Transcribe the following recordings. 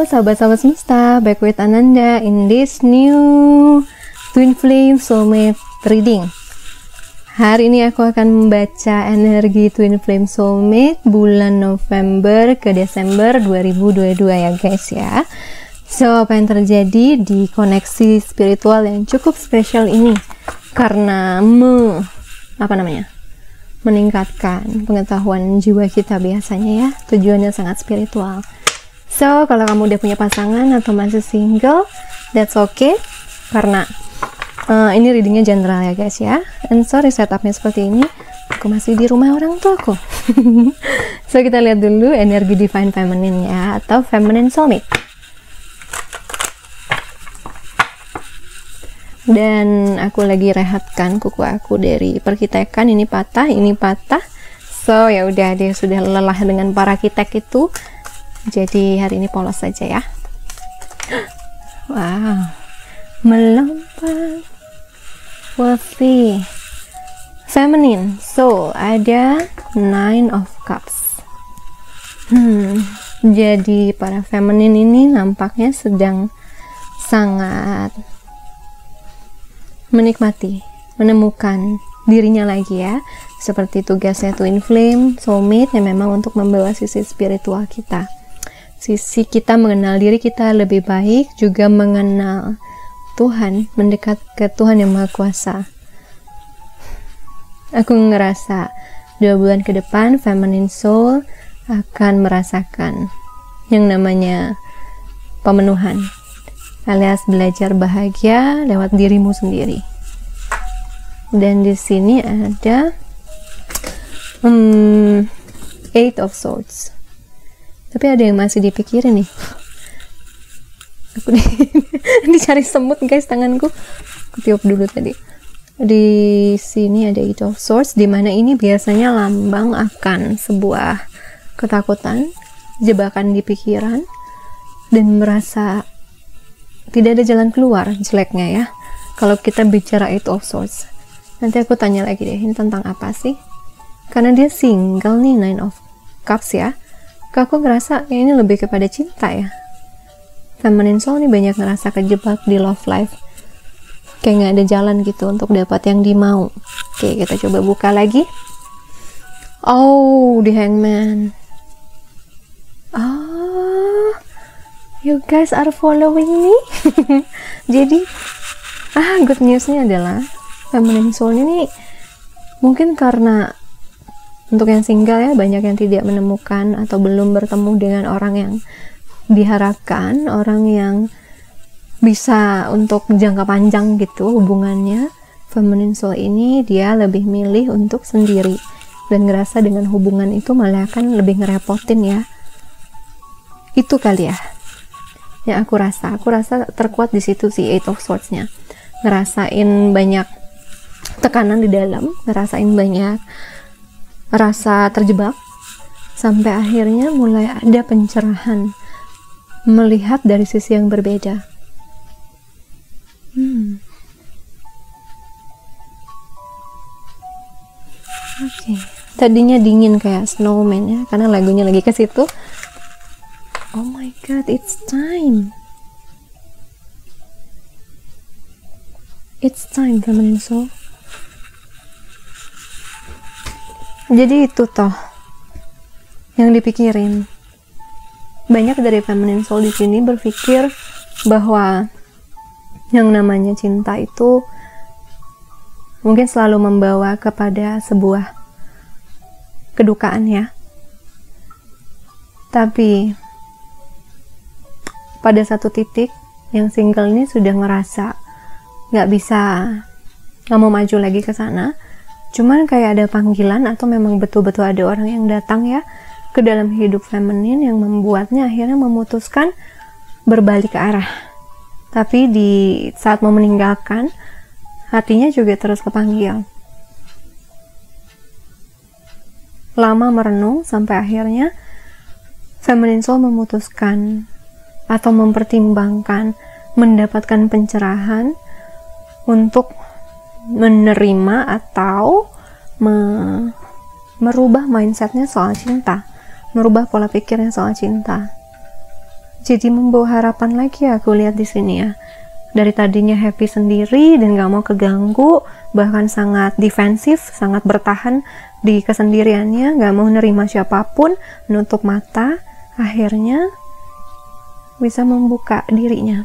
sahabat-sahabat semesta, back with Ananda in this new Twin Flame Soulmate reading. Hari ini aku akan membaca energi Twin Flame Soulmate bulan November ke Desember 2022 ya guys ya. So, apa yang terjadi di koneksi spiritual yang cukup spesial ini? Karena meningkatkan pengetahuan jiwa kita biasanya ya. Tujuannya sangat spiritual. So, kalau kamu udah punya pasangan atau masih single, that's okay. Karena ini readingnya general ya guys ya. And sorry setupnya seperti ini. Aku masih di rumah orang tuaku. So, kita lihat dulu energi Divine Feminine ya, atau Feminine Soulmate. Dan aku lagi rehatkan kuku aku dari perkitekan. Ini patah, ini patah. So, ya udah, dia sudah lelah dengan para kitek itu. Jadi hari ini polos saja ya. Wow, melompat. We'll see. Feminine soul, ada Nine of Cups. Jadi para feminine ini nampaknya sedang sangat menikmati, menemukan dirinya lagi ya. Seperti tugasnya Twin Flame Soulmate yang memang untuk membawa sisi spiritual kita. Sisi kita mengenal diri kita lebih baik, juga mengenal Tuhan, mendekat ke Tuhan yang Maha Kuasa. Aku ngerasa 2 bulan ke depan Feminine Soul akan merasakan yang namanya pemenuhan, alias belajar bahagia lewat dirimu sendiri. Dan di sini ada Eight of Swords. Tapi ada yang masih dipikirin nih. Aku dicari semut guys tanganku. Aku tiup dulu tadi. Di sini ada Eight of Swords, dimana ini biasanya lambang akan sebuah ketakutan, jebakan di pikiran, dan merasa tidak ada jalan keluar jeleknya ya. Kalau kita bicara Eight of Swords, nanti aku tanya lagi deh, ini tentang apa sih? Karena dia single nih, Nine of Cups ya. Aku ngerasa ini lebih kepada cinta ya. Feminine Soul ini banyak ngerasa kejebak di love life, kayak nggak ada jalan gitu untuk dapat yang dimau. Oke, kita coba buka lagi. Oh, the Hangman. Oh, you guys are following me. Jadi good newsnya adalah Feminine Soul ini mungkin karena untuk yang single ya, banyak yang tidak menemukan atau belum bertemu dengan orang yang diharapkan, orang yang bisa untuk jangka panjang gitu hubungannya. Feminine Soul ini dia lebih milih untuk sendiri dan ngerasa dengan hubungan itu malah akan lebih ngerepotin ya. Itu kali ya yang aku rasa terkuat di situ si Eight of Swords-nya. Ngerasain banyak tekanan di dalam, ngerasain banyak rasa terjebak, sampai akhirnya mulai ada pencerahan, melihat dari sisi yang berbeda. Oke. Tadinya dingin kayak snowman ya, karena lagunya lagi ke situ. Oh my god, it's time. It's time, Feminine Soul. Jadi itu toh yang dipikirin. Banyak dari Feminine Soul di sini berpikir bahwa yang namanya cinta itu mungkin selalu membawa kepada sebuah kedukaan ya. Tapi pada satu titik yang single ini sudah ngerasa nggak mau maju lagi ke sana. Cuman kayak ada panggilan atau memang betul-betul ada orang yang datang ya ke dalam hidup feminin yang membuatnya akhirnya memutuskan berbalik ke arah. Tapi di saat mau meninggalkan, hatinya juga terus kepanggil. Lama merenung sampai akhirnya Feminine Soul memutuskan atau mempertimbangkan mendapatkan pencerahan untuk menerima atau merubah mindsetnya soal cinta, merubah pola pikirnya soal cinta. jadi membawa harapan lagi aku lihat di sini ya. Dari tadinya happy sendiri dan gak mau keganggu, bahkan sangat defensif, sangat bertahan di kesendiriannya, gak mau nerima siapapun, menutup mata, akhirnya bisa membuka dirinya.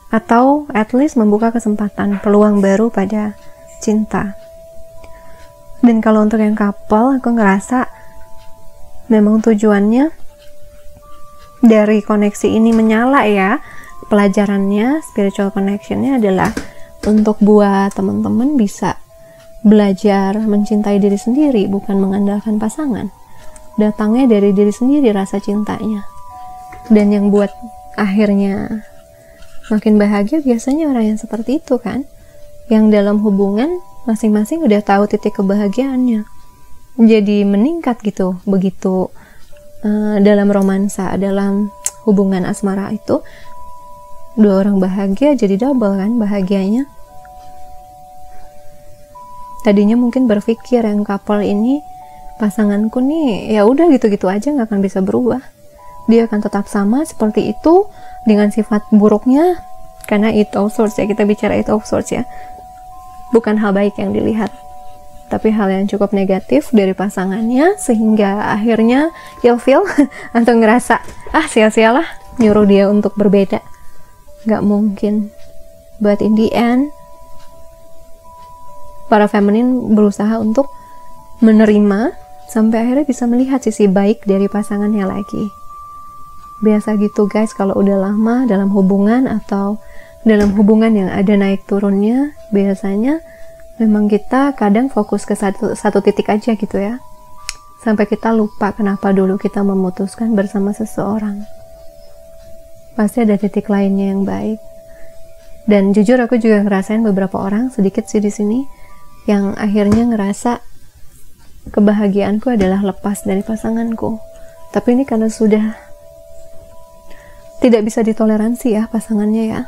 Atau at least membuka kesempatan, peluang baru pada cinta. Dan kalau untuk yang couple, aku ngerasa memang tujuannya dari koneksi ini menyala ya, pelajarannya, spiritual connectionnya adalah untuk buat teman-teman bisa belajar mencintai diri sendiri, bukan mengandalkan pasangan. Datangnya dari diri sendiri rasa cintanya. Dan yang buat akhirnya makin bahagia biasanya orang yang seperti itu kan, yang dalam hubungan masing-masing udah tahu titik kebahagiaannya, jadi meningkat gitu. Begitu dalam romansa, dalam hubungan asmara itu dua orang bahagia, jadi double kan bahagianya. Tadinya mungkin berpikir yang couple ini, pasanganku nih ya udah gitu-gitu aja, nggak akan bisa berubah, dia akan tetap sama seperti itu dengan sifat buruknya, karena it of swords ya, kita bicara it of swords ya, bukan hal baik yang dilihat, tapi hal yang cukup negatif dari pasangannya, sehingga akhirnya ilfeel atau ngerasa sia-sialah nyuruh dia untuk berbeda. Gak mungkin. But in the end, para feminin berusaha untuk menerima sampai akhirnya bisa melihat sisi baik dari pasangannya lagi. Biasa gitu guys, kalau udah lama dalam hubungan atau dalam hubungan yang ada naik turunnya, biasanya memang kita kadang fokus ke satu titik aja gitu ya, sampai kita lupa kenapa dulu kita memutuskan bersama seseorang. Pasti ada titik lainnya yang baik. Dan jujur aku juga ngerasain beberapa orang, sedikit sih di sini, yang akhirnya ngerasa kebahagiaanku adalah lepas dari pasanganku. Tapi ini karena sudah tidak bisa ditoleransi ya pasangannya ya.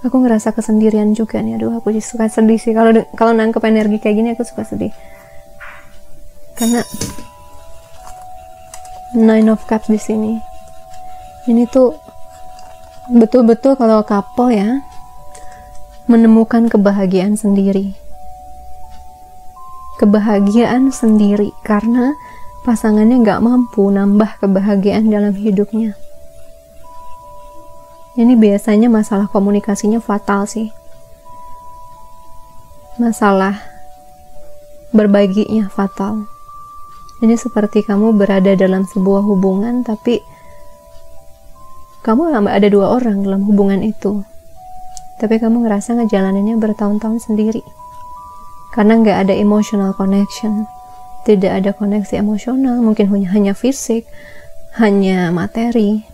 Aku ngerasa kesendirian juga nih. Aduh, aku suka sedih sih kalau nangkep energi kayak gini, aku suka sedih. Karena Nine of Cups di sini. Ini tuh betul-betul kalau couple ya, menemukan kebahagiaan sendiri. Kebahagiaan sendiri karena pasangannya nggak mampu nambah kebahagiaan dalam hidupnya. Ini biasanya masalah komunikasinya fatal sih. Masalah berbaginya fatal. Ini seperti kamu berada dalam sebuah hubungan, tapi kamu nggak ada dua orang dalam hubungan itu. Tapi kamu ngerasa ngejalaninnya bertahun-tahun sendiri. Karena nggak ada emotional connection. Tidak ada koneksi emosional, mungkin hanya fisik, hanya materi.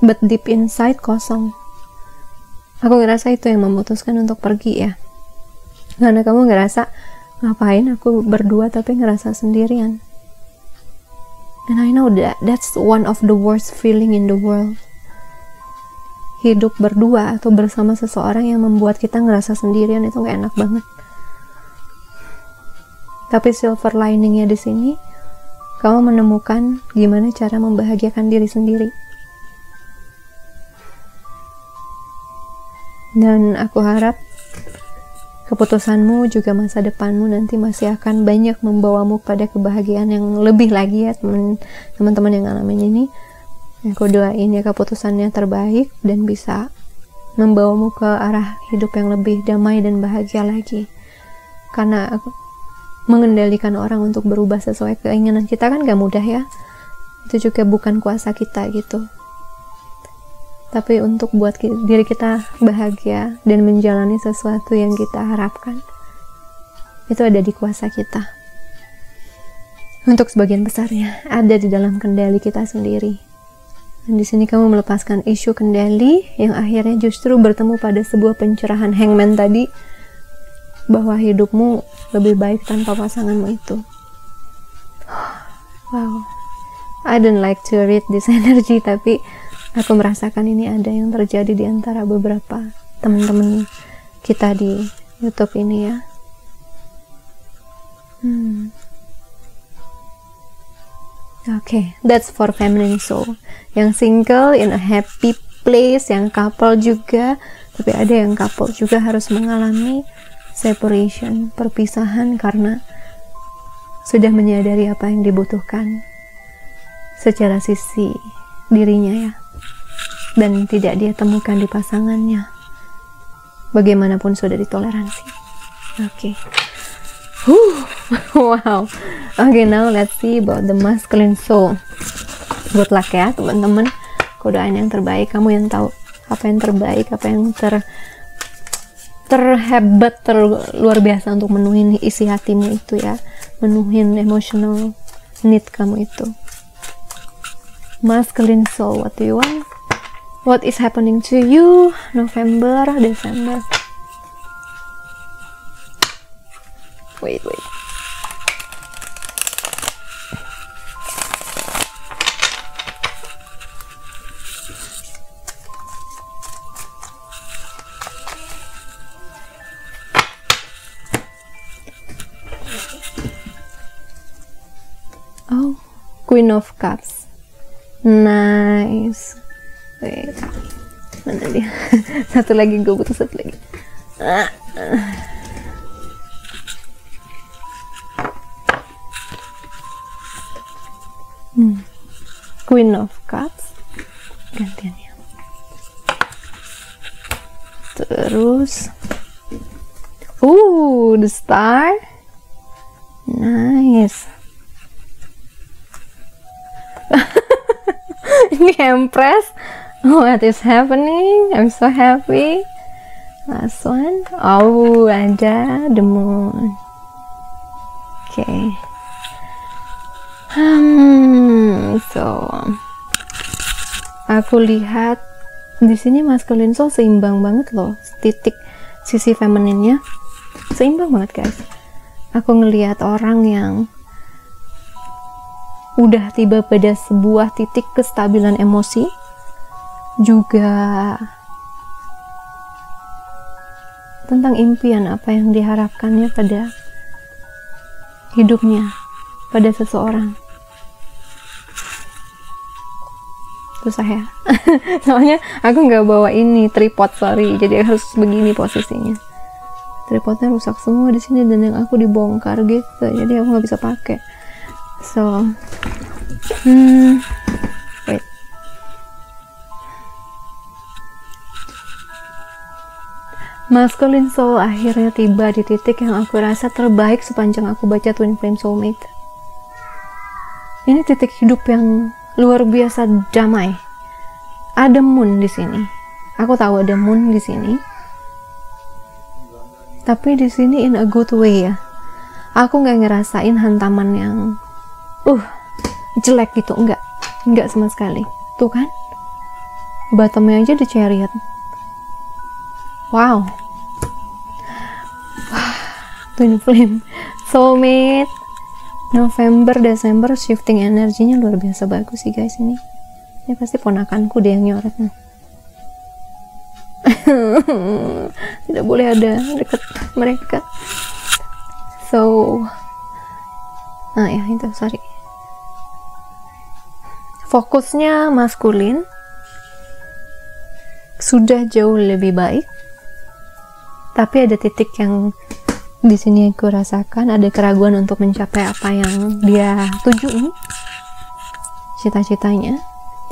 But deep inside kosong. Aku ngerasa itu yang memutuskan untuk pergi ya. Karena kamu ngerasa, ngapain aku berdua tapi ngerasa sendirian. And I know that's one of the worst feeling in the world. Hidup berdua atau bersama seseorang yang membuat kita ngerasa sendirian itu gak enak banget. Tapi silver liningnya di sini, kamu menemukan gimana cara membahagiakan diri sendiri. Dan aku harap keputusanmu juga masa depanmu nanti masih akan banyak membawamu pada kebahagiaan yang lebih lagi ya teman-teman yang ngalamin ini. Aku doain ya keputusannya terbaik dan bisa membawamu ke arah hidup yang lebih damai dan bahagia lagi. Karena mengendalikan orang untuk berubah sesuai keinginan kita kan gak mudah ya. Itu juga bukan kuasa kita gitu. Tapi untuk buat diri kita bahagia dan menjalani sesuatu yang kita harapkan, itu ada di kuasa kita. Untuk sebagian besarnya ada di dalam kendali kita sendiri. Dan di sini kamu melepaskan isu kendali yang akhirnya justru bertemu pada sebuah pencerahan hangman tadi, bahwa hidupmu lebih baik tanpa pasanganmu itu. Wow, I don't like to read this energy, tapi aku merasakan ini ada yang terjadi di antara beberapa teman-teman kita di YouTube ini ya. Oke, that's for feminine soul. Yang single in a happy place, yang couple juga, tapi ada yang couple juga harus mengalami separation, perpisahan karena sudah menyadari apa yang dibutuhkan secara sisi dirinya ya, dan tidak dia temukan di pasangannya. Bagaimanapun sudah ditoleransi. Oke. Wow. Okay, now let's see about the masculine soul. Good luck ya teman-teman. Aku doain yang terbaik. Kamu yang tahu apa yang terbaik, apa yang terhebat, luar biasa untuk menuhin isi hatimu itu ya, menuhin emotional need kamu itu. Masculine soul, what do you want? What is happening to you? November, Desember. Wait. Oh, Queen of Cups. Nice. Wait, mana dia? Satu lagi, gue butuh satu lagi. Queen of Cups. Gantian ya. Terus, the Star. Nice. Ini Empress. What is happening? I'm so happy. Last one. Oh, ada the Moon. Okay. So aku lihat di sini masculine soul seimbang banget loh, titik sisi femininnya seimbang banget guys. Aku ngelihat orang yang udah tiba pada sebuah titik kestabilan emosi, juga tentang impian apa yang diharapkannya pada hidupnya, pada seseorang. Susah ya. Soalnya aku nggak bawa ini tripod, sorry, jadi harus begini posisinya. Tripodnya rusak semua di sini dan yang aku dibongkar gitu, jadi aku nggak bisa pakai. So, wait. Masculine soul akhirnya tiba di titik yang aku rasa terbaik sepanjang aku baca Twin Flame Soulmate. Ini titik hidup yang luar biasa damai. Ada moon di sini. Aku tahu ada moon di sini. Tapi di sini in a good way ya. Aku nggak ngerasain hantaman yang jelek gitu, enggak sama sekali. Tuh kan? Bottomnya aja di Chariot. Wow. Twin Flame Soulmate. November, Desember shifting energinya luar biasa bagus sih guys ini. Ini pasti ponakanku deh yang nyoret nih. Tidak boleh ada dekat mereka. So, ya itu, sorry. Fokusnya maskulin sudah jauh lebih baik. Tapi ada titik yang di sini aku rasakan ada keraguan untuk mencapai apa yang dia tuju nih, cita-citanya,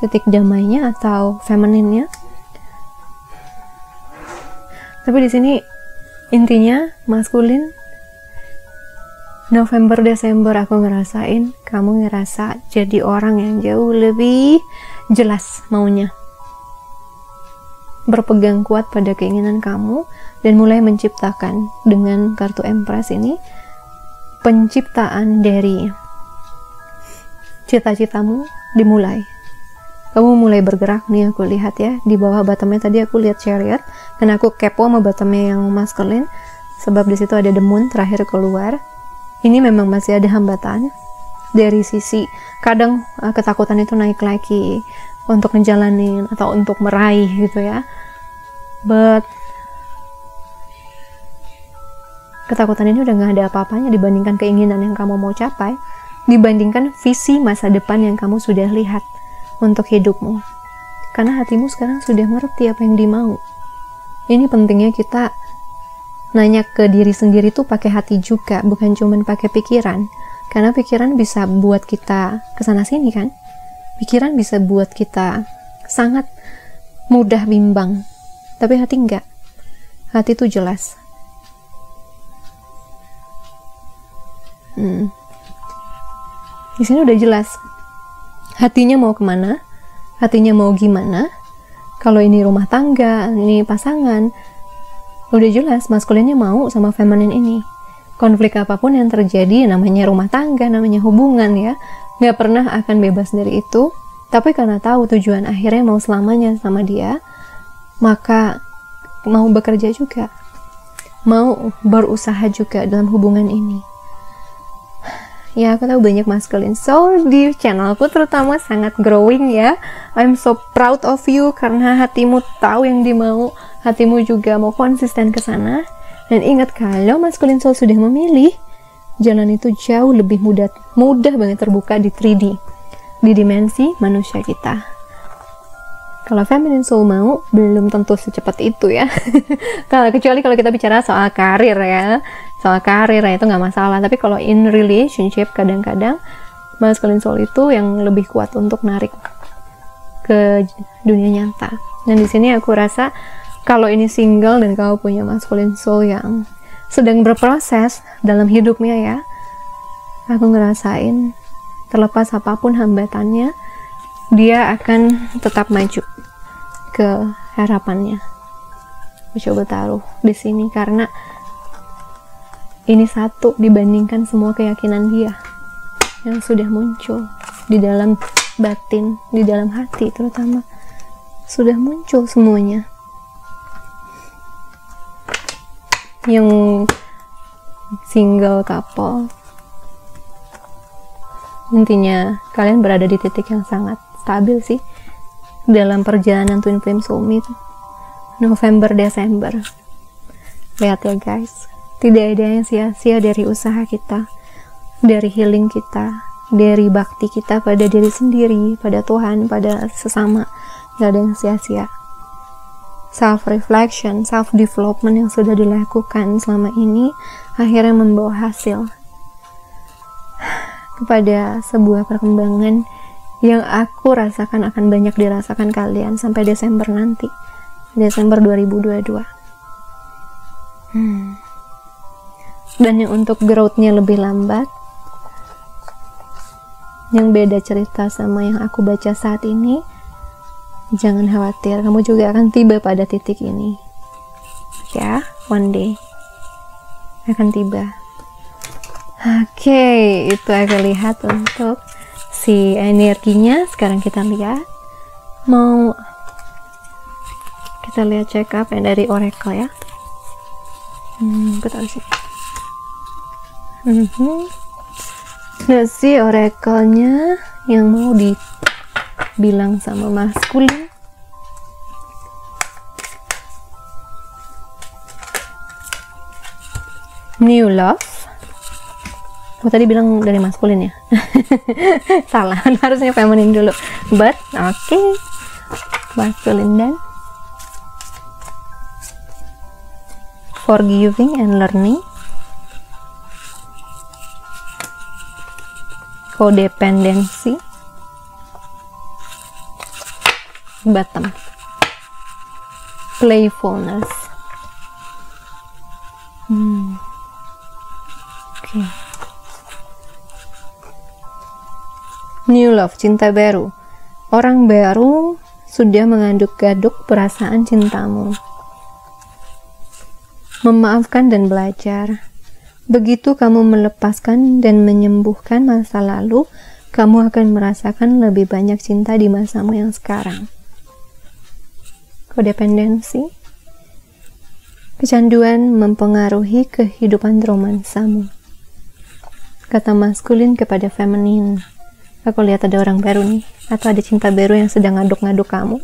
titik damainya atau femininnya. Tapi di sini intinya maskulin. November, Desember aku ngerasain kamu ngerasa jadi orang yang jauh lebih jelas maunya, berpegang kuat pada keinginan kamu, dan mulai menciptakan dengan kartu Empress ini, penciptaan dari cita-citamu dimulai. Kamu mulai bergerak nih, aku lihat ya, di bawah bottomnya tadi aku lihat Chariot, karena aku kepo sama bottomnya yang masculine, sebab di situ ada the moon terakhir keluar. Ini memang masih ada hambatan dari sisi, kadang ketakutan itu naik lagi untuk ngejalanin atau untuk meraih gitu ya, but ketakutan ini udah gak ada apa-apanya dibandingkan keinginan yang kamu mau capai. dibandingkan visi masa depan yang kamu sudah lihat untuk hidupmu. Karena hatimu sekarang sudah ngerti apa yang dimau. Ini pentingnya kita nanya ke diri sendiri tuh pakai hati juga, bukan cuman pakai pikiran. Karena pikiran bisa buat kita kesana sini kan. Pikiran bisa buat kita sangat mudah bimbang. Tapi hati enggak. Hati tuh jelas. Di sini udah jelas. Hatinya mau kemana? Hatinya mau gimana? Kalau ini rumah tangga, ini pasangan, udah jelas maskulinnya mau sama feminin ini. Konflik apapun yang terjadi, namanya rumah tangga, namanya hubungan ya, nggak pernah akan bebas dari itu. Tapi karena tahu tujuan akhirnya mau selamanya sama dia, maka mau bekerja juga, mau berusaha juga dalam hubungan ini. Ya, aku tahu banyak masculine soul di channelku terutama sangat growing ya. I'm so proud of you karena hatimu tahu yang dimau, hatimu juga mau konsisten ke sana. Dan ingat, kalau masculine soul sudah memilih, jalan itu jauh lebih mudah banget terbuka di 3D, di dimensi manusia kita. Kalau feminine soul mau, belum tentu secepat itu ya. Kecuali kalau kita bicara soal karir ya. Soal karir ya itu nggak masalah. Tapi kalau in relationship, kadang-kadang masculine soul itu yang lebih kuat untuk narik ke dunia nyata. Dan di sini aku rasa kalau ini single dan kamu punya masculine soul yang sedang berproses dalam hidupnya ya, aku ngerasain terlepas apapun hambatannya, dia akan tetap maju ke harapannya. Aku coba taruh di sini karena ini satu dibandingkan semua keyakinan dia yang sudah muncul di dalam batin, di dalam hati terutama. Sudah muncul semuanya. Yang single couple, intinya kalian berada di titik yang sangat stabil sih dalam perjalanan Twin Flame Soulmate November-Desember. Lihat ya guys, tidak ada yang sia-sia dari usaha kita, dari healing kita, dari bakti kita pada diri sendiri, pada Tuhan, pada sesama. Gak ada yang sia-sia. Self-reflection, self-development yang sudah dilakukan selama ini akhirnya membawa hasil kepada sebuah perkembangan yang aku rasakan akan banyak dirasakan kalian sampai Desember nanti, Desember 2022. Dan yang untuk growth-nya lebih lambat, yang beda cerita sama yang aku baca saat ini, jangan khawatir, kamu juga akan tiba pada titik ini ya, one day akan tiba. Oke, itu aku lihat untuk si energinya. Sekarang kita lihat, mau kita lihat check up yang dari Oracle ya. Aku taruh sih. Nah, si Oracle-nya yang mau dibilang sama maskulin. New love. Aku tadi bilang dari maskulin ya. Salah, harusnya feminine dulu. But okay, maskulin. Dan forgiving and learning. Codependency. Bottom. Playfulness. Okay. New love, cinta baru. Orang baru sudah mengaduk-aduk perasaan cintamu. Memaafkan dan belajar. Begitu kamu melepaskan dan menyembuhkan masa lalu, kamu akan merasakan lebih banyak cinta di masamu yang sekarang. Kodependensi. Kecanduan mempengaruhi kehidupan romansamu. Kata maskulin kepada feminin. Aku lihat ada orang baru nih, atau ada cinta baru yang sedang ngaduk-ngaduk kamu.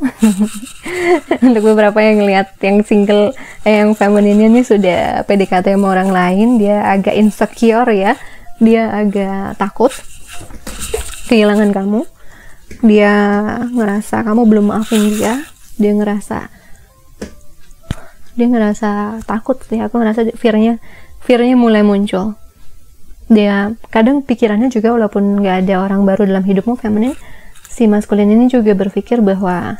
Untuk beberapa yang lihat yang single, yang femininnya nih sudah PDKT sama orang lain, dia agak insecure ya, dia agak takut kehilangan kamu, dia ngerasa kamu belum maafin dia, dia ngerasa takut sih. Aku ngerasa fearnya mulai muncul. Dia kadang pikirannya juga, walaupun nggak ada orang baru dalam hidupmu feminin, si maskulin ini juga berpikir bahwa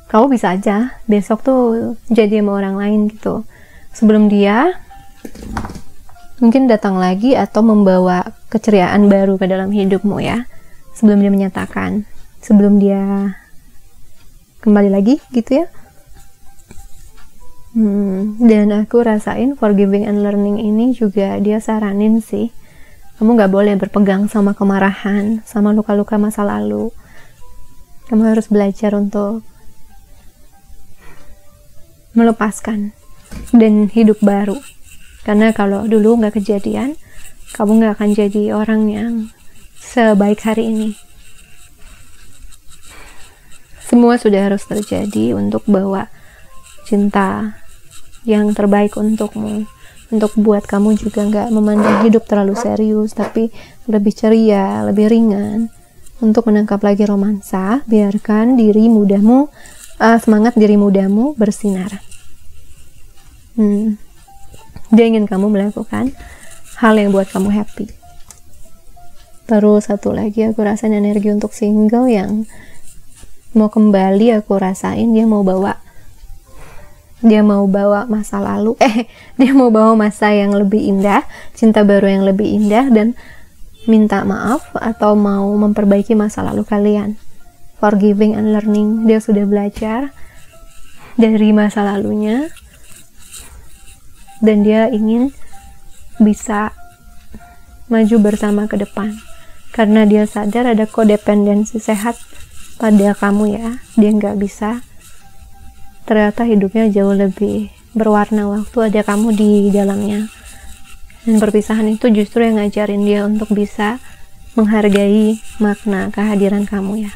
kamu bisa aja besok tuh jadi sama orang lain gitu, sebelum dia mungkin datang lagi atau membawa keceriaan baru ke dalam hidupmu ya, sebelum dia menyatakan, sebelum dia kembali lagi gitu ya. Dan aku rasain forgiving and learning ini juga dia saranin sih, kamu gak boleh berpegang sama kemarahan, sama luka-luka masa lalu. Kamu harus belajar untuk melepaskan dan hidup baru. Karena kalau dulu gak kejadian, kamu gak akan jadi orang yang sebaik hari ini. Semua sudah harus terjadi untuk bawa cinta yang terbaik untukmu, untuk buat kamu juga nggak memandang hidup terlalu serius, tapi lebih ceria, lebih ringan, untuk menangkap lagi romansa. Biarkan diri mudamu, semangat diri mudamu bersinar. Dia ingin kamu melakukan hal yang buat kamu happy. Terus satu lagi, aku rasain energi untuk single yang mau kembali. Aku rasain dia mau bawa masa lalu, dia mau bawa masa yang lebih indah, cinta baru yang lebih indah, dan minta maaf atau mau memperbaiki masa lalu kalian. Forgiving and learning, dia sudah belajar dari masa lalunya dan dia ingin bisa maju bersama ke depan, karena dia sadar ada kodependensi sehat pada kamu ya. Dia nggak bisa, ternyata hidupnya jauh lebih berwarna waktu ada kamu di dalamnya. Dan perpisahan itu justru yang ngajarin dia untuk bisa menghargai makna kehadiran kamu ya.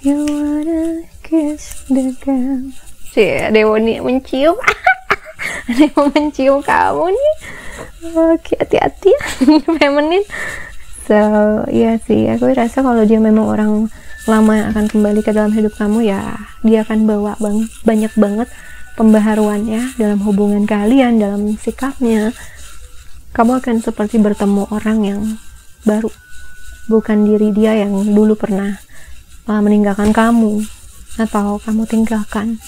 You wanna kiss the girl. Dewa nih mencium. Dewa mencium kamu nih. Oke, hati-hati ya. Feminine. So, iya sih, aku rasa kalau dia memang orang lama yang akan kembali ke dalam hidup kamu ya, dia akan bawa banyak banget pembaharuannya dalam hubungan kalian, dalam sikapnya. Kamu akan seperti bertemu orang yang baru, bukan diri dia yang dulu pernah meninggalkan kamu atau kamu tinggalkan.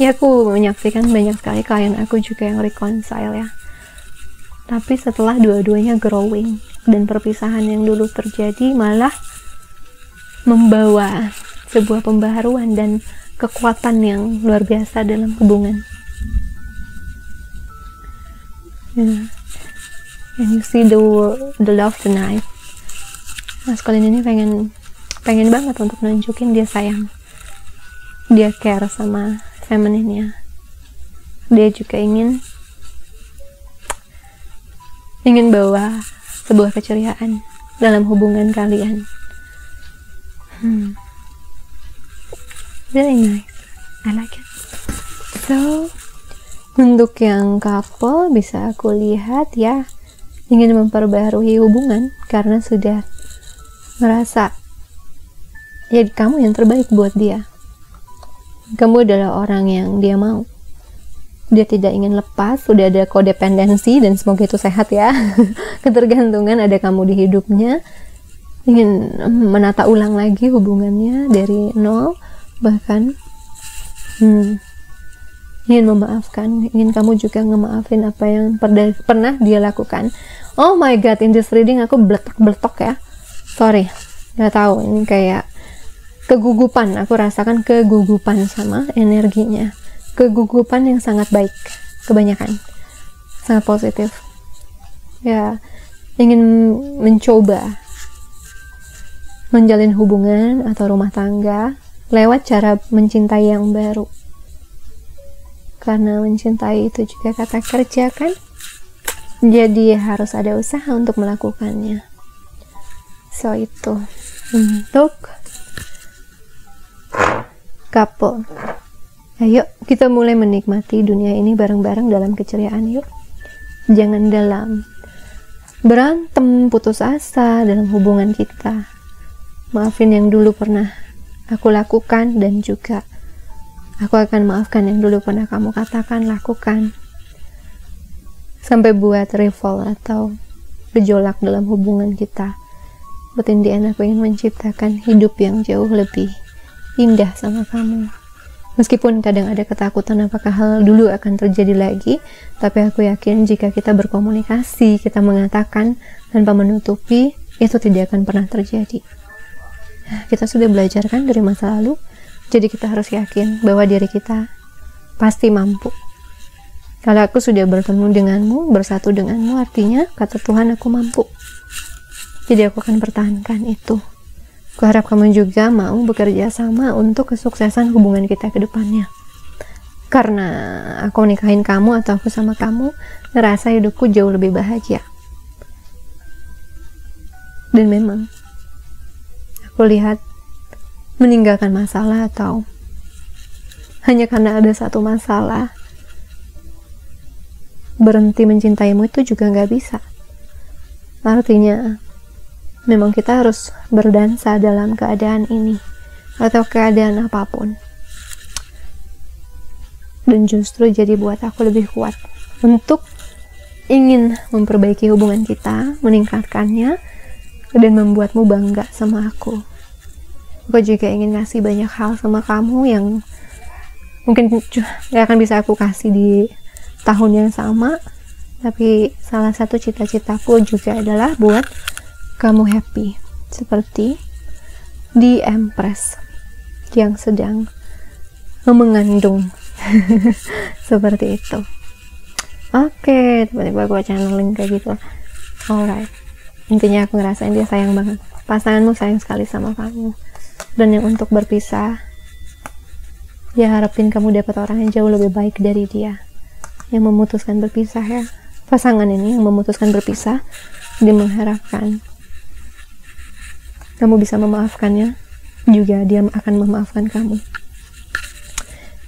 Ya, aku menyaksikan banyak sekali klien aku juga yang reconcile ya, tapi setelah dua-duanya growing, dan perpisahan yang dulu terjadi malah membawa sebuah pembaharuan dan kekuatan yang luar biasa dalam hubungan. And you see the love tonight. Maskulin ini pengen banget untuk nunjukin dia sayang, dia care sama femininnya. Dia juga ingin bawa sebuah keceriaan dalam hubungan kalian. Really nice, I like it. So, untuk yang couple bisa aku lihat ya, ingin memperbarui hubungan karena sudah merasa ya kamu yang terbaik buat dia. Kamu adalah orang yang dia mau. Dia tidak ingin lepas, sudah ada kodependensi, dan semoga itu sehat ya. Ketergantungan ada kamu di hidupnya. Ingin menata ulang lagi hubungannya dari nol, bahkan ingin memaafkan, ingin kamu juga ngemaafin apa yang pernah dia lakukan. Oh my god, in this reading aku beletok ya, sorry, nggak tahu, ini kayak kegugupan, aku rasakan kegugupan sama energinya, kegugupan yang sangat baik, kebanyakan sangat positif ya. Ingin mencoba menjalin hubungan atau rumah tangga lewat cara mencintai yang baru, karena mencintai itu juga kata kerja kan, jadi harus ada usaha untuk melakukannya. So itu untuk couple. Ayo kita mulai menikmati dunia ini bareng-bareng dalam keceriaan yuk. Jangan dalam berantem, putus asa dalam hubungan kita. Maafin yang dulu pernah aku lakukan, dan juga aku akan maafkan yang dulu pernah kamu katakan, lakukan. Sampai buat revolt atau gejolak dalam hubungan kita. But in the end, aku ingin menciptakan hidup yang jauh lebih indah sama kamu. Meskipun kadang ada ketakutan apakah hal dulu akan terjadi lagi, tapi aku yakin jika kita berkomunikasi, kita mengatakan tanpa menutupi, itu tidak akan pernah terjadi. Kita sudah belajar kan dari masa lalu, jadi kita harus yakin bahwa diri kita pasti mampu. Kalau aku sudah bertemu denganmu, bersatu denganmu, artinya kata Tuhan aku mampu. Jadi aku akan pertahankan itu. Aku harap kamu juga mau bekerja sama untuk kesuksesan hubungan kita ke depannya. Karena aku nikahin kamu atau aku sama kamu, ngerasa hidupku jauh lebih bahagia. Dan memang, aku lihat meninggalkan masalah atau hanya karena ada satu masalah, berhenti mencintaimu itu juga nggak bisa. Artinya, memang kita harus berdansa dalam keadaan ini atau keadaan apapun. Dan justru jadi buat aku lebih kuat untuk ingin memperbaiki hubungan kita, meningkatkannya, dan membuatmu bangga sama aku. Aku juga ingin ngasih banyak hal sama kamu yang mungkin gak akan bisa aku kasih di tahun yang sama, tapi salah satu cita-citaku juga adalah buat kamu happy, seperti di Empress yang sedang mengandung. Seperti itu. Oke, tiba-tiba gue channeling kayak gitu. Alright, intinya aku ngerasain dia sayang banget. Pasanganmu sayang sekali sama kamu, dan yang untuk berpisah, dia harapin kamu dapat orang yang jauh lebih baik dari dia. Yang memutuskan berpisah ya, pasangan ini yang memutuskan berpisah, dia mengharapkan kamu bisa memaafkannya, juga dia akan memaafkan kamu.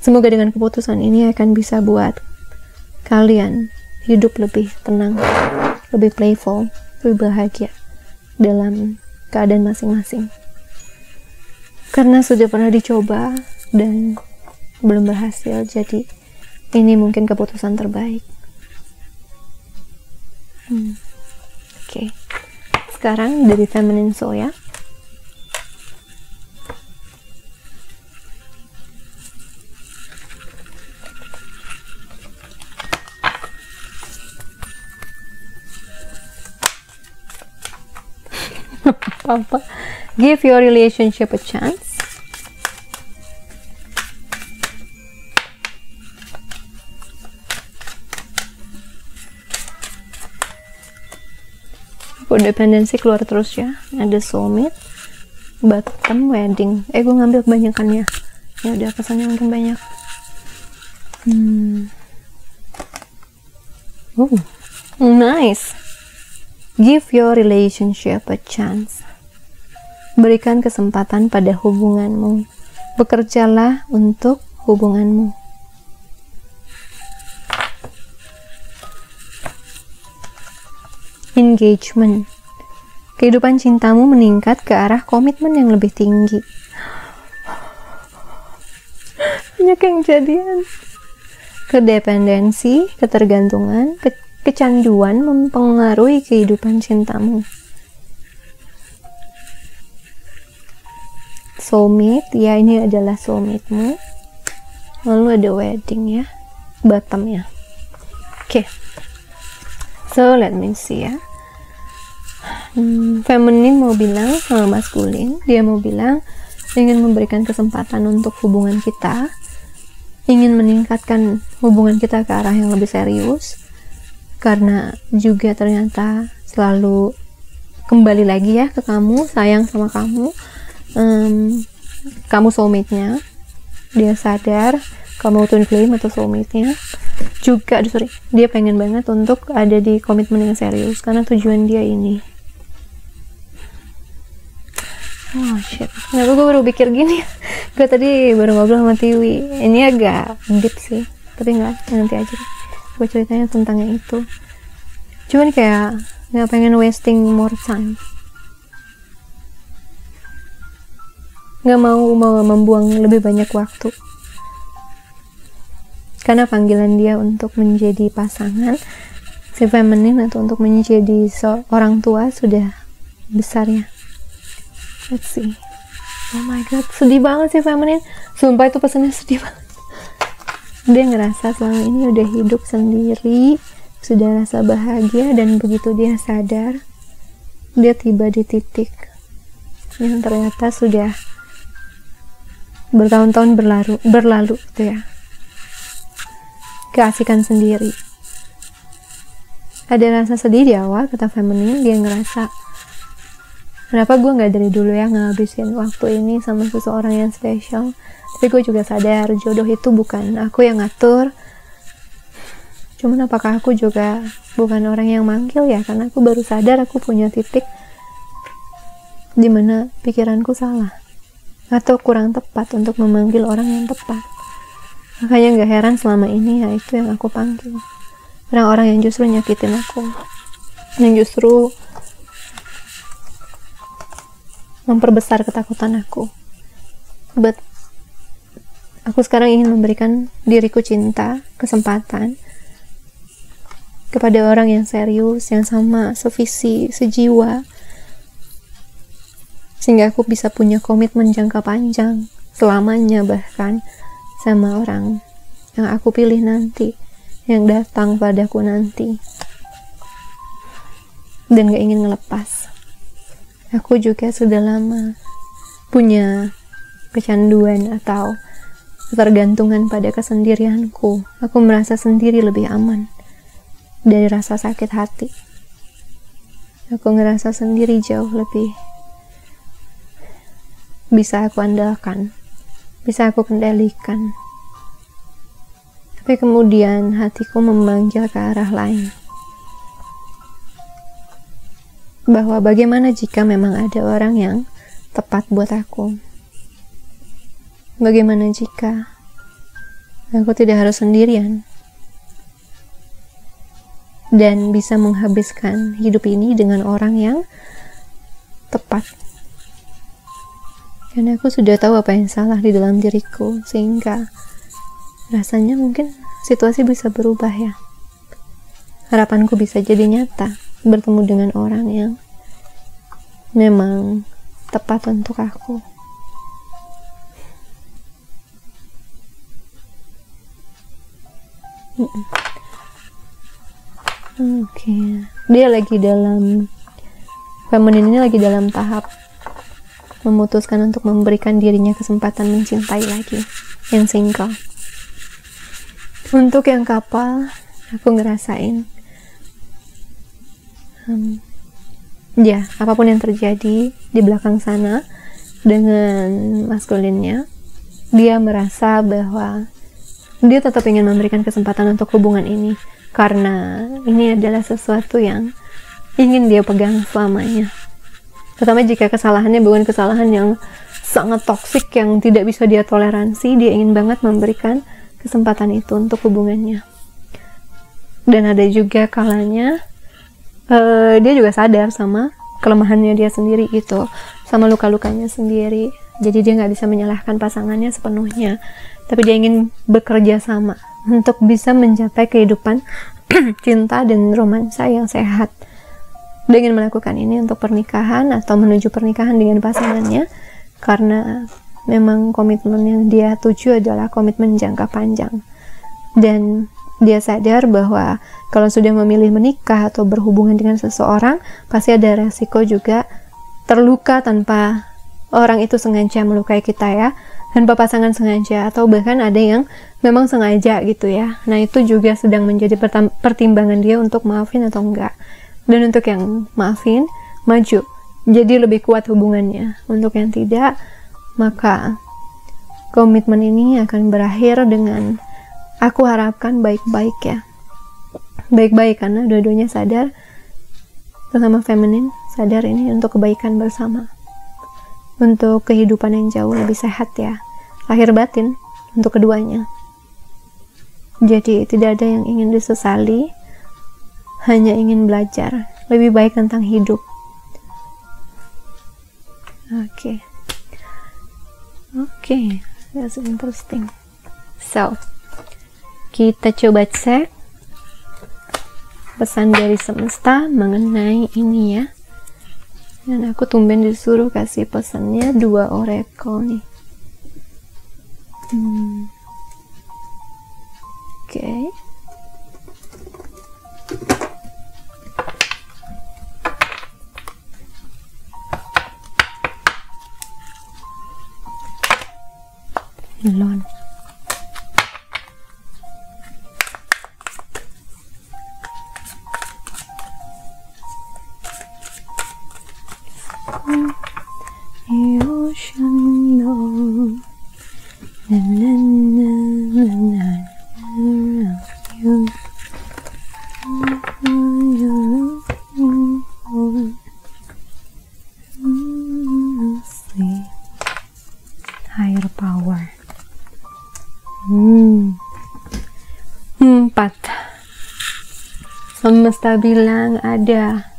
Semoga dengan keputusan ini akan bisa buat kalian hidup lebih tenang, lebih playful, lebih bahagia dalam keadaan masing-masing. Karena sudah pernah dicoba dan belum berhasil, jadi ini mungkin keputusan terbaik. Oke. Sekarang dari Feminine Soul ya. Apa? Give your relationship a chance. Codependency keluar terus ya. Ada soulmate, bottom, wedding. Gue ngambil kebanyakannya. Ya udah, pesannya mungkin banyak. Nice. Give your relationship a chance. Berikan kesempatan pada hubunganmu. Bekerjalah untuk hubunganmu. Engagement. Kehidupan cintamu meningkat ke arah komitmen yang lebih tinggi. Banyak yang jadian. Kedependensi, ketergantungan, kecanduan mempengaruhi kehidupan cintamu. Soulmate, ya ini adalah soulmate-mu. Lalu ada wedding ya, bottom ya. Oke. So let me see ya. Feminine mau bilang sama maskulin, dia mau bilang ingin memberikan kesempatan untuk hubungan kita, ingin meningkatkan hubungan kita ke arah yang lebih serius, karena juga ternyata selalu kembali lagi ya ke kamu, sayang sama kamu, kamu soulmate-nya, dia sadar kamu twin flame atau soulmate-nya juga. Dia pengen banget untuk ada di komitmen yang serius karena tujuan dia ini. Oh shit, kenapa gue baru pikir gini? Gue tadi baru ngobrol sama Tiwi, ini agak deep sih, tapi enggak, nanti aja gue ceritanya tentang yang itu. Cuman kayak nggak pengen wasting more time, nggak mau membuang lebih banyak waktu, karena panggilan dia untuk menjadi pasangan si feminin atau untuk menjadi seorang tua sudah besar ya. Let's see. Oh my god, sedih banget sih feminin, sumpah itu pesannya sedih banget. Dia ngerasa selama ini udah hidup sendiri, sudah rasa bahagia, dan begitu dia sadar, dia tiba di titik yang ternyata sudah bertahun-tahun berlalu gitu ya, keasikan sendiri. Ada rasa sedih di awal, kata feminin, dia ngerasa kenapa gue gak dari dulu ya ngabisin waktu ini sama seseorang yang spesial. Tapi gue juga sadar jodoh itu bukan aku yang ngatur, cuman apakah aku juga bukan orang yang manggil ya, karena aku baru sadar aku punya titik dimana pikiranku salah atau kurang tepat untuk memanggil orang yang tepat. Makanya gak heran selama ini ya itu yang aku panggil, orang-orang yang justru nyakitin aku, yang justru memperbesar ketakutan aku. But aku sekarang ingin memberikan diriku cinta, kesempatan kepada orang yang serius, yang sama, sevisi, sejiwa, sehingga aku bisa punya komitmen jangka panjang, selamanya bahkan, sama orang yang aku pilih nanti, yang datang padaku nanti, dan gak ingin ngelepas. Aku juga sudah lama punya kecanduan atau ketergantungan pada kesendirianku. Aku merasa sendiri lebih aman dari rasa sakit hati. Aku ngerasa sendiri jauh lebih bisa aku andalkan, bisa aku kendalikan. Tapi kemudian hatiku memanggil ke arah lain, bahwa bagaimana jika memang ada orang yang tepat buat aku. Bagaimana jika aku tidak harus sendirian dan bisa menghabiskan hidup ini dengan orang yang tepat. Karena aku sudah tahu apa yang salah di dalam diriku, sehingga rasanya mungkin situasi bisa berubah ya. Harapanku bisa jadi nyata, bertemu dengan orang yang memang tepat untuk aku. Oke. Dia lagi dalam, feminin ini lagi dalam tahap memutuskan untuk memberikan dirinya kesempatan mencintai lagi, yang single. Untuk yang couple, aku ngerasain ya, apapun yang terjadi di belakang sana dengan maskulinnya, dia merasa bahwa dia tetap ingin memberikan kesempatan untuk hubungan ini, karena ini adalah sesuatu yang ingin dia pegang selamanya. Terutama jika kesalahannya bukan kesalahan yang sangat toksik yang tidak bisa dia toleransi, dia ingin banget memberikan kesempatan itu untuk hubungannya. Dan ada juga kalanya dia juga sadar sama kelemahannya dia sendiri itu, sama luka-lukanya sendiri. Jadi dia nggak bisa menyalahkan pasangannya sepenuhnya, tapi dia ingin bekerja sama untuk bisa mencapai kehidupan cinta dan romansa yang sehat. Dia ingin melakukan ini untuk pernikahan atau menuju pernikahan dengan pasangannya, karena memang komitmen yang dia tuju adalah komitmen jangka panjang. Dan dia sadar bahwa kalau sudah memilih menikah atau berhubungan dengan seseorang, pasti ada resiko juga terluka tanpa orang itu sengaja melukai kita ya, tanpa pasangan sengaja, atau bahkan ada yang memang sengaja gitu ya. Nah itu juga sedang menjadi pertimbangan dia untuk maafin atau enggak. Dan untuk yang maafin, maju, jadi lebih kuat hubungannya. Untuk yang tidak, maka komitmen ini akan berakhir dengan, aku harapkan baik-baik ya, baik-baik, karena dua-duanya sadar, terutama feminin sadar ini untuk kebaikan bersama, untuk kehidupan yang jauh lebih sehat ya, lahir batin untuk keduanya. Jadi tidak ada yang ingin disesali, hanya ingin belajar lebih baik tentang hidup. Oke, that's interesting. So, kita coba cek pesan dari semesta mengenai ini ya. Dan aku tumben disuruh kasih pesannya 2 oracle nih. Oke. Melon. You should know. Na, na, na, na, na, na, you. Higher power. 4. Semesta bilang ada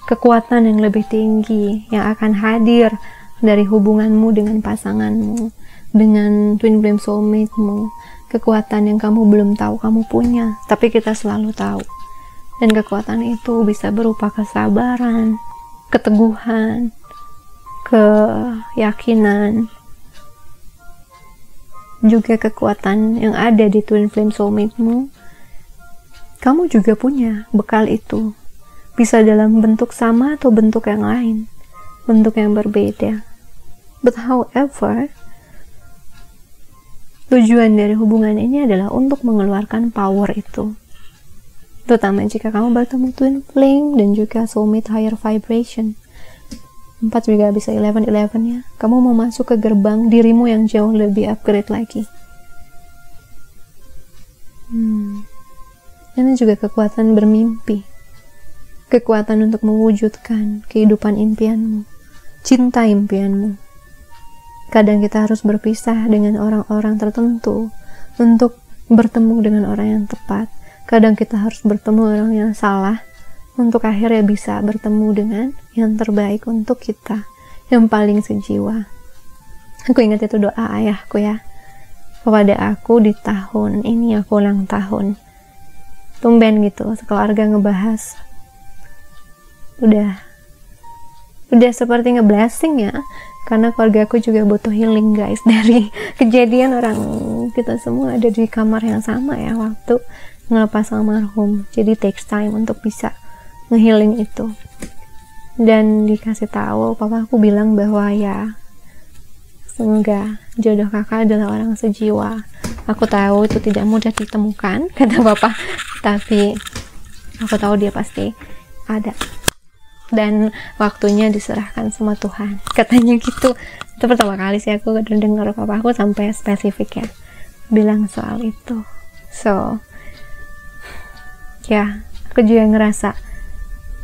kekuatan yang lebih tinggi yang akan hadir dari hubunganmu dengan pasanganmu, dengan twin flame soulmate-mu. Kekuatan yang kamu belum tahu kamu punya, tapi kita selalu tahu. Dan kekuatan itu bisa berupa kesabaran, keteguhan, keyakinan, juga kekuatan yang ada di twin flame soulmate-mu. Kamu juga punya bekal itu, bisa dalam bentuk sama atau bentuk yang lain, bentuk yang berbeda. But however, tujuan dari hubungan ini adalah untuk mengeluarkan power itu, terutama jika kamu bertemu twin flame dan juga soulmate higher vibration. 4 juga bisa 11 ya. Kamu mau masuk ke gerbang dirimu yang jauh lebih upgrade lagi. Ini juga kekuatan bermimpi, kekuatan untuk mewujudkan kehidupan impianmu, cinta impianmu. Kadang kita harus berpisah dengan orang-orang tertentu untuk bertemu dengan orang yang tepat. Kadang kita harus bertemu orang yang salah untuk akhirnya bisa bertemu dengan yang terbaik untuk kita, yang paling sejiwa. Aku ingat itu doa ayahku ya, kepada aku di tahun ini aku ulang tahun. Tumben gitu, sekeluarga ngebahas. Udah seperti nge-blessing ya, karena keluarga aku juga butuh healing guys, dari kejadian orang kita semua ada di kamar yang sama ya, waktu ngelepas almarhum. Jadi takes time untuk bisa nge-healing itu. Dan dikasih tahu, papa aku bilang bahwa ya semoga jodoh kakak adalah orang sejiwa. Aku tahu itu tidak mudah ditemukan, kata papa, tapi aku tahu dia pasti ada dan waktunya diserahkan sama Tuhan, katanya gitu. Itu pertama kali sih aku dengar papa aku sampai spesifik ya bilang soal itu. So ya, aku juga ngerasa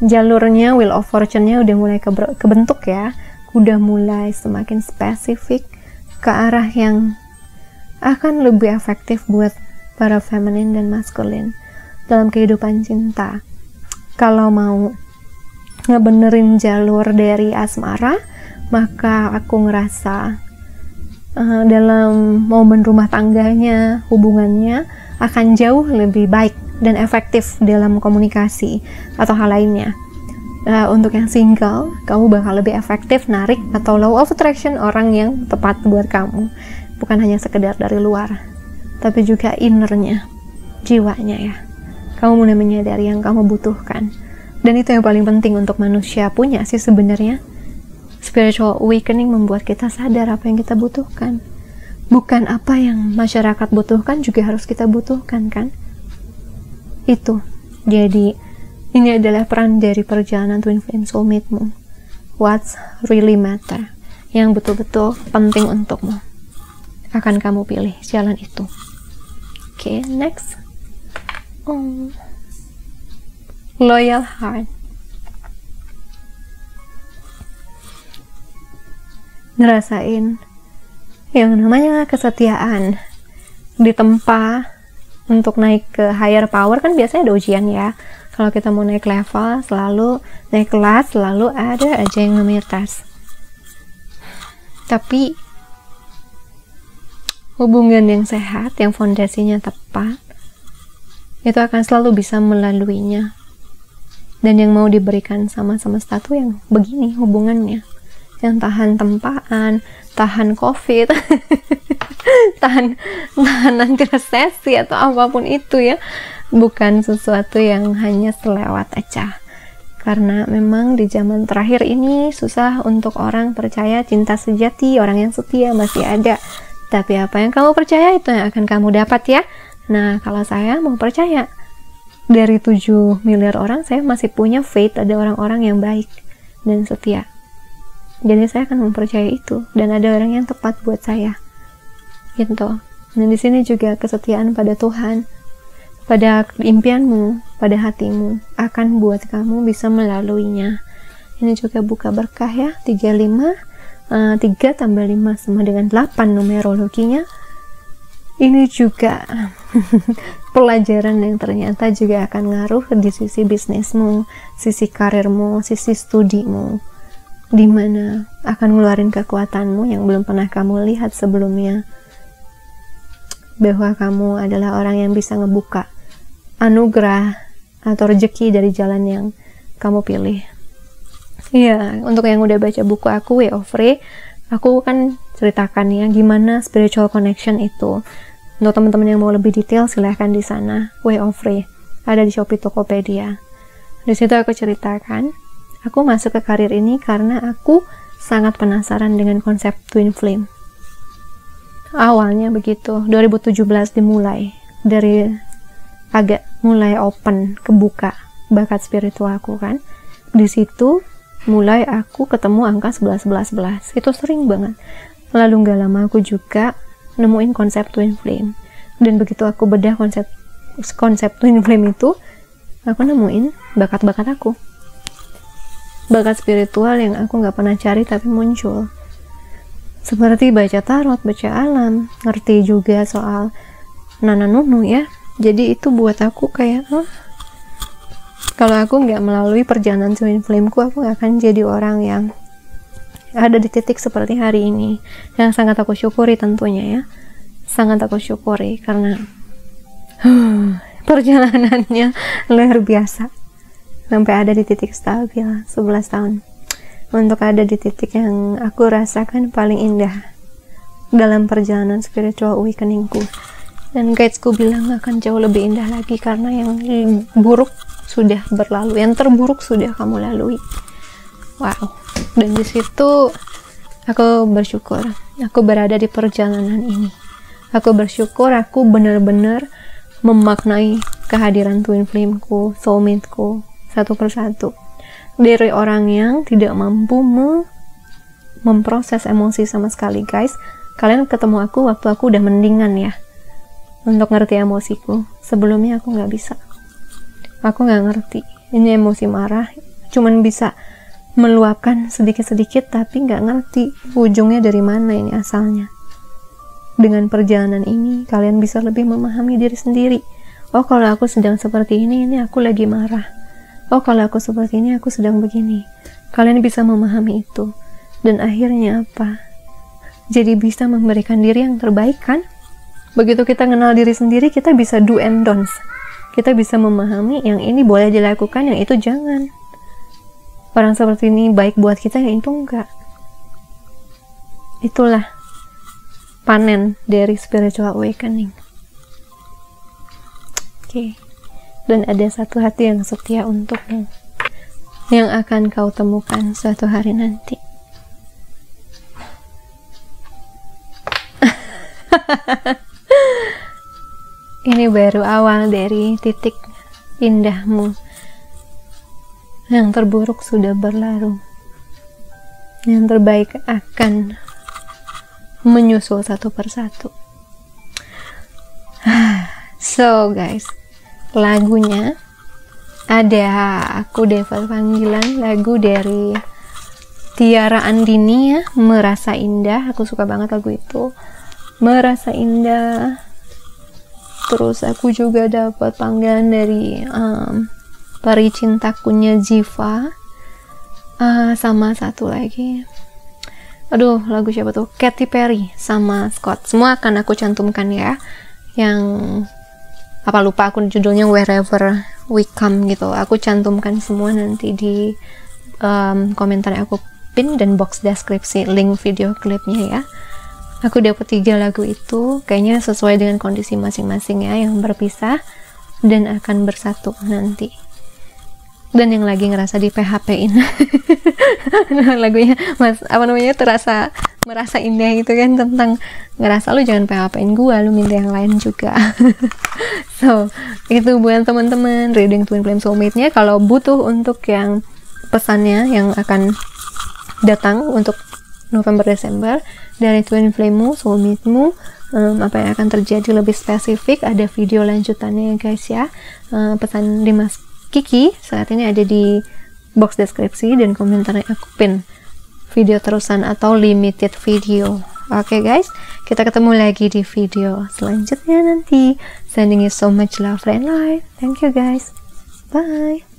jalurnya Wheel of Fortune-nya udah mulai kebentuk ya, udah mulai semakin spesifik ke arah yang akan lebih efektif buat para feminine dan maskulin dalam kehidupan cinta. Kalau mau ngebenerin jalur dari asmara, maka aku ngerasa dalam momen rumah tangganya, hubungannya akan jauh lebih baik dan efektif dalam komunikasi atau hal lainnya. Untuk yang single, kamu bakal lebih efektif narik atau law of attraction orang yang tepat buat kamu, bukan hanya sekedar dari luar, tapi juga innernya, jiwanya ya. Kamu mulai menyadari yang kamu butuhkan, dan itu yang paling penting untuk manusia punya sih sebenarnya. Spiritual awakening membuat kita sadar apa yang kita butuhkan, bukan apa yang masyarakat butuhkan juga harus kita butuhkan kan. Itu jadi ini adalah peran dari perjalanan twin flame soulmate-mu. What's really matter, yang betul-betul penting untukmu, akan kamu pilih jalan itu. Oke, next. Loyal heart. Ngerasain yang namanya kesetiaan ditempa untuk naik ke higher power kan biasanya ada ujian ya. Kalau kita mau naik level, selalu naik kelas, selalu ada aja yang namanya tes. Tapi hubungan yang sehat, yang fondasinya tepat, itu akan selalu bisa melaluinya. Dan yang mau diberikan sama semesta tuh yang begini hubungannya, yang tahan tempaan, tahan covid, tahan nanti resesi atau apapun itu ya. Bukan sesuatu yang hanya selewat aja. Karena memang di zaman terakhir ini susah untuk orang percaya cinta sejati, orang yang setia masih ada. Tapi apa yang kamu percaya itu yang akan kamu dapat ya. Nah, kalau saya mau percaya, dari 7 miliar orang saya masih punya faith ada orang-orang yang baik dan setia. Jadi saya akan mempercayai itu dan ada orang yang tepat buat saya. Gitu. Dan di sini juga kesetiaan pada Tuhan, pada impianmu, pada hatimu akan buat kamu bisa melaluinya. Ini juga buka berkah ya. 35 3 tambah 5 sama dengan 8 numerologinya. Ini juga pelajaran yang ternyata juga akan ngaruh di sisi bisnismu, sisi karirmu, sisi studimu, dimana akan ngeluarin kekuatanmu yang belum pernah kamu lihat sebelumnya, bahwa kamu adalah orang yang bisa ngebuka anugerah atau rezeki dari jalan yang kamu pilih. Iya, untuk yang udah baca buku aku Way of Free, aku kan ceritakan ya gimana spiritual connection itu. Untuk teman-teman yang mau lebih detail silahkan di sana, Way of Free, ada di Shopee Tokopedia. Di situ aku ceritakan, aku masuk ke karir ini karena aku sangat penasaran dengan konsep twin flame. Awalnya begitu, 2017 dimulai dari agak mulai open, kebuka bakat spiritual aku kan. Di situ mulai aku ketemu angka 11. Itu sering banget. Lalu gak lama aku juga nemuin konsep twin flame. Dan begitu aku bedah konsep twin flame itu, aku nemuin bakat-bakat aku. Bakat spiritual yang aku gak pernah cari tapi muncul. Seperti baca tarot, baca alam, ngerti juga soal nana nunu ya. Jadi itu buat aku kayak kalau aku nggak melalui perjalanan twin flame-ku, aku nggak akan jadi orang yang ada di titik seperti hari ini, yang sangat aku syukuri tentunya ya, sangat aku syukuri karena perjalanannya luar biasa sampai ada di titik stabil 11 tahun, untuk ada di titik yang aku rasakan paling indah dalam perjalanan spiritual awakening-ku. Dan guidesku bilang akan jauh lebih indah lagi karena yang buruk sudah berlalu, yang terburuk sudah kamu lalui. Wow. Dan di situ aku bersyukur aku berada di perjalanan ini. Aku bersyukur aku benar-benar memaknai kehadiran twin flame-ku, soulmate-ku satu persatu. Dari orang yang tidak mampu memproses emosi sama sekali, guys. Kalian ketemu aku waktu aku udah mendingan ya, untuk ngerti emosiku. Sebelumnya aku nggak bisa, aku nggak ngerti ini emosi marah, cuman bisa meluapkan sedikit-sedikit tapi nggak ngerti ujungnya dari mana ini asalnya. Dengan perjalanan ini kalian bisa lebih memahami diri sendiri. Oh, kalau aku sedang seperti ini aku lagi marah. Oh, kalau aku seperti ini aku sedang begini. Kalian bisa memahami itu, dan akhirnya apa? Jadi bisa memberikan diri yang terbaik kan? Begitu kita kenal diri sendiri, kita bisa do and don'ts. Kita bisa memahami yang ini boleh dilakukan, yang itu jangan. Orang seperti ini baik buat kita, yang itu enggak. Itulah panen dari spiritual awakening. Oke. Dan ada satu hati yang setia untukmu, yang akan kau temukan suatu hari nanti. Ini baru awal dari titik indahmu. Yang terburuk sudah berlalu. Yang terbaik akan menyusul satu persatu. So guys, lagunya ada Aku Devil Panggilan, lagu dari Tiara Andini ya, Merasa Indah. Aku suka banget lagu itu. Merasa indah, terus aku juga dapat panggilan dari peri cintakunya Ziva, sama satu lagi, aduh lagu siapa tuh, Katy Perry sama Scott. Semua akan aku cantumkan ya, yang apa lupa aku judulnya, Wherever We Come gitu. Aku cantumkan semua nanti di komentar yang aku pin dan box deskripsi link video klipnya ya. Aku dapat 3 lagu itu, kayaknya sesuai dengan kondisi masing-masing ya, yang berpisah dan akan bersatu nanti. Dan yang lagi ngerasa di PHP-in lagunya merasa indah gitu kan, tentang ngerasa lu jangan PHP-in gua, lu minta yang lain juga. So itu buat teman-teman reading Twin Flame Soulmate-nya. Kalau butuh untuk yang pesannya yang akan datang untuk November Desember dari Twin Flame-mu, Soulmate-mu, apa yang akan terjadi lebih spesifik, ada video lanjutannya ya guys ya. Pesan Dimas Kiki saat ini ada di box deskripsi dan komentarnya aku pin video terusan atau limited video. Oke guys, kita ketemu lagi di video selanjutnya nanti. Sending you so much love and light. Thank you guys. Bye.